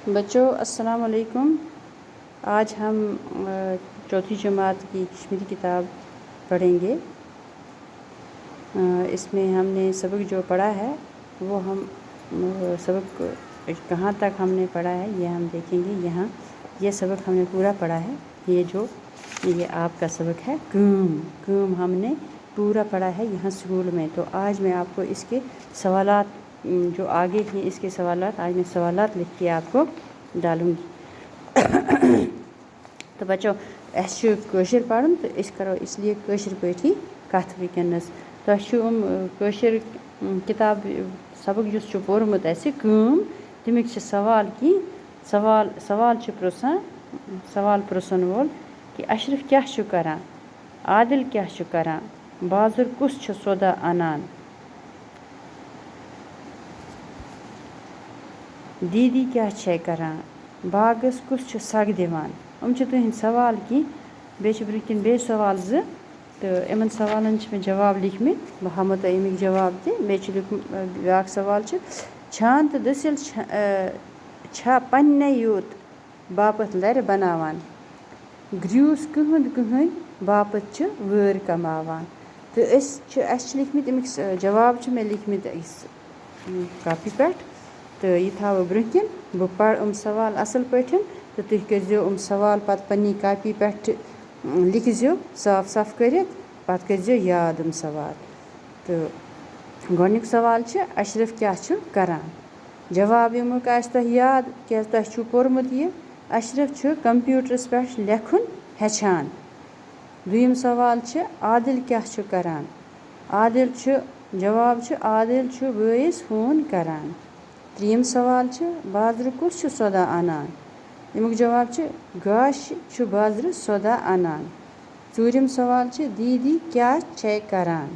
बच्चों अस्सलाम वालेकुम। आज हम चौथी जमात की कश्मीरी किताब पढ़ेंगे। इसमें हमने सबक जो पढ़ा है वो हम सबक कहाँ तक हमने पढ़ा है ये हम देखेंगे। यहाँ ये सबक हमने पूरा पढ़ा है। ये आपका सबक है कूम हमने पूरा पढ़ा है यहाँ स्कूल में। तो आज मैं आपको इसके सवालात जो आगे हैं इसके सवालात आज मैं सवालात लिख के आपको डालूँगी। तो बच्चों ऐसे कशर पढ़न तो इस करो इसलिए कशर पे कथ वनस तो कशर किताब सबक जुस पोर्मुत तमिक सवाल कि सवाल पृछान सवाल पृछन वोल कि अशरफ क्या करान, आदिल क्या करान, बाजुर कुस सौदा अनान, दीदी क्या करान, बागस कुस सग दिवान। तुहद सवाल कि ब्रिकन बे सवाल तो इन सवाल में जवाब लिखमित बह हामो तुम अमिक जवाब बा सवाल छान तो दसिल छा पन्ने योत बापत लर बनावान, ग्रूस कहद बापत वैर कमावान। तो लिखमित अमिक जवाब मे लिखमित कापी पे तो यह थो ब्रोकिन बह पढ़ सवाल असल पे तो तुम कर सवाल पत् पन्नी कापी पे लिखो साफ साफ कर पत् कर याद सवाल। तो गोनिक सवाल अशरफ क्या करान, जवाब यमुक तह याद क्या तह पोर्मुत ये अशरफ कंप्यूटरस पे लेखुन हेचान। दुयम सवाल आदिल क्या करान, आदिल जवाब आदिल बयस फोन करान। त्रीम सवाल बाजर कुस सौदा अनान, यमुक जवाब गाश बाजर सौदा अनान। चूरिम सवाल दीदी क्या करान,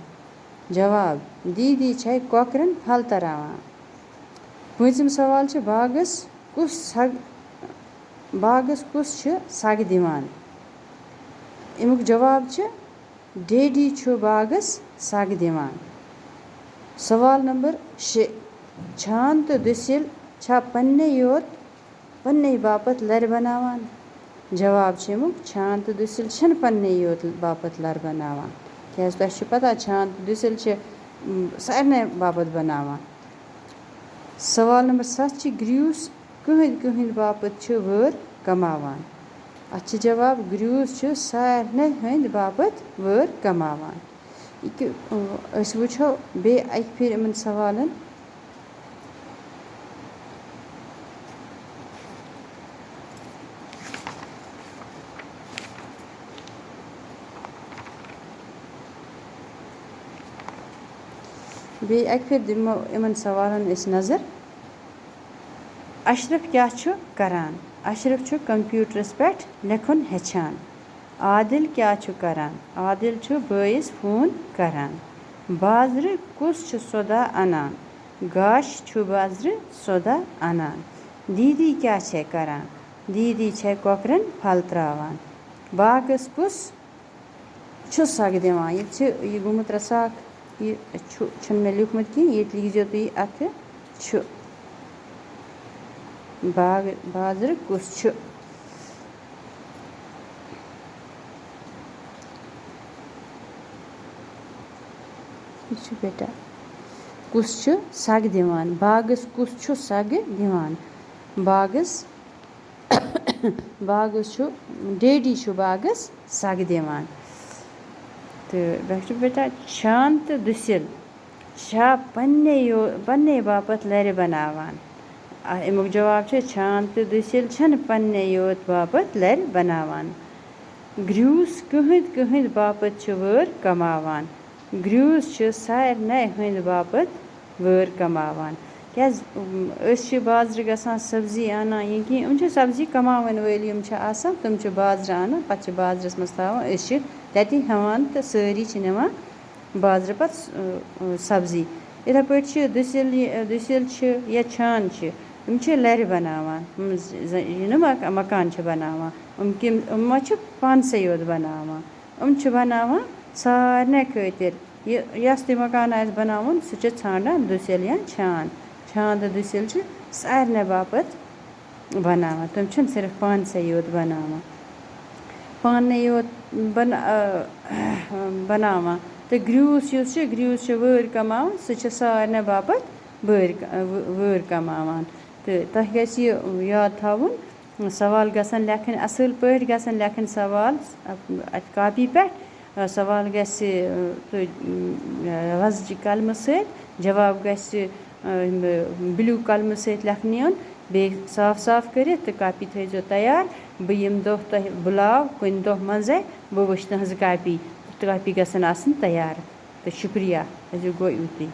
जवाब दीदी कोकरन फल तरावान। पांचम सवाल बागस कुस सग दिवान, यमुक जवाब डेडी बागस सग दिवान। सवाल नंबर 6 छान तो दसिल छा पन्ने योत पन्ने बापत लर बनावान, जवाब यमुक छान तो दसिल छन पन्ने योत बापत लर बनावान क्या तह पता छान तो दसिल सारे बापत बनावान। सवाल नंबर 7 ग्रूस कहद बापत वैर कमावान, अत जवाब ग्रूस सारे हंद बापत वैर कमावान। वो बे अक फिर इन सवालन बे अक फिर दिमो इन सवालन नज़र। अशरफ क्या करान, अशरफ कंप्यूटरस पे लेखुन हेचान। आदिल क्या करान, आदिल बयस फोन करान। बाजर कुस सौदा अनान, गाश बाजर सौदा अनान। दीदी क्या करान, दीदी कोकरन फल त्रावान। बागस कुस सग दिवान, यह गुमुत रसाक यह मे लिखमुत कहीं ये लिखो तुम अत बाजर कुस बेटा कुस सग दिवान, बागस कुस सग दिवान। बागस बागस डेडी बागस सग दिवान। तो बेटा छान तो दसिल छा पन्ने बापत लर बनावान, अमुक जवाब छान तो दसिल छन पन्ने योत बापत लर बनावान। ग्रूस कहद बापत वैर कमावान, ग्रूस सारे हंद बापत वैर कमावान क्या बाजर गसान सब्जी आना ये कि सब्जी कमावन वल तुम बाजर आना पे बाजरस मज तति हवान तो सारी नवान बाजर पे सब्जी। इथे पे दसिल या छान लर बनावान मकान बनावान पानसे योत बनावान बनावान सारे खातिर यस ते मकान आस बनावन सह छांडान दसिल या छान तो दसिल सारे बापत बनावान तुम छुन सिर्फ पानसै योत बनावान पाननै योत बनावान तो ग्रूस युस छ वٲرۍ कमावान सु छ सारने बापत वٲرۍ कमावान तो तह गژھِ यह याद थावुन सवाल गژھن लेखٕنۍ اصل پٲٹھۍ गژھن लेखٕنۍ सवाल اتھ کاپی پٮ۪ٹھ सवाल गژھِ وۄزجہِ قلمہٕ سۭتۍ جواب گژھِ بِلیوٗ قلمہٕ سۭتۍ لیکھنہٕ یُن بیٚیہِ صاف صاف کٔرِتھ تہٕ کاپی تھٲیزیو تیار بہٕ ییٚمہِ دۄہ تۄہہِ بُلاو کُنہِ دۄہ منٛزَے بہٕ وٕچھِ تُہٕنٛز کاپی گژھن آسٕنۍ تیار تہٕ شُکریہ أزیُک گوٚو یُتُے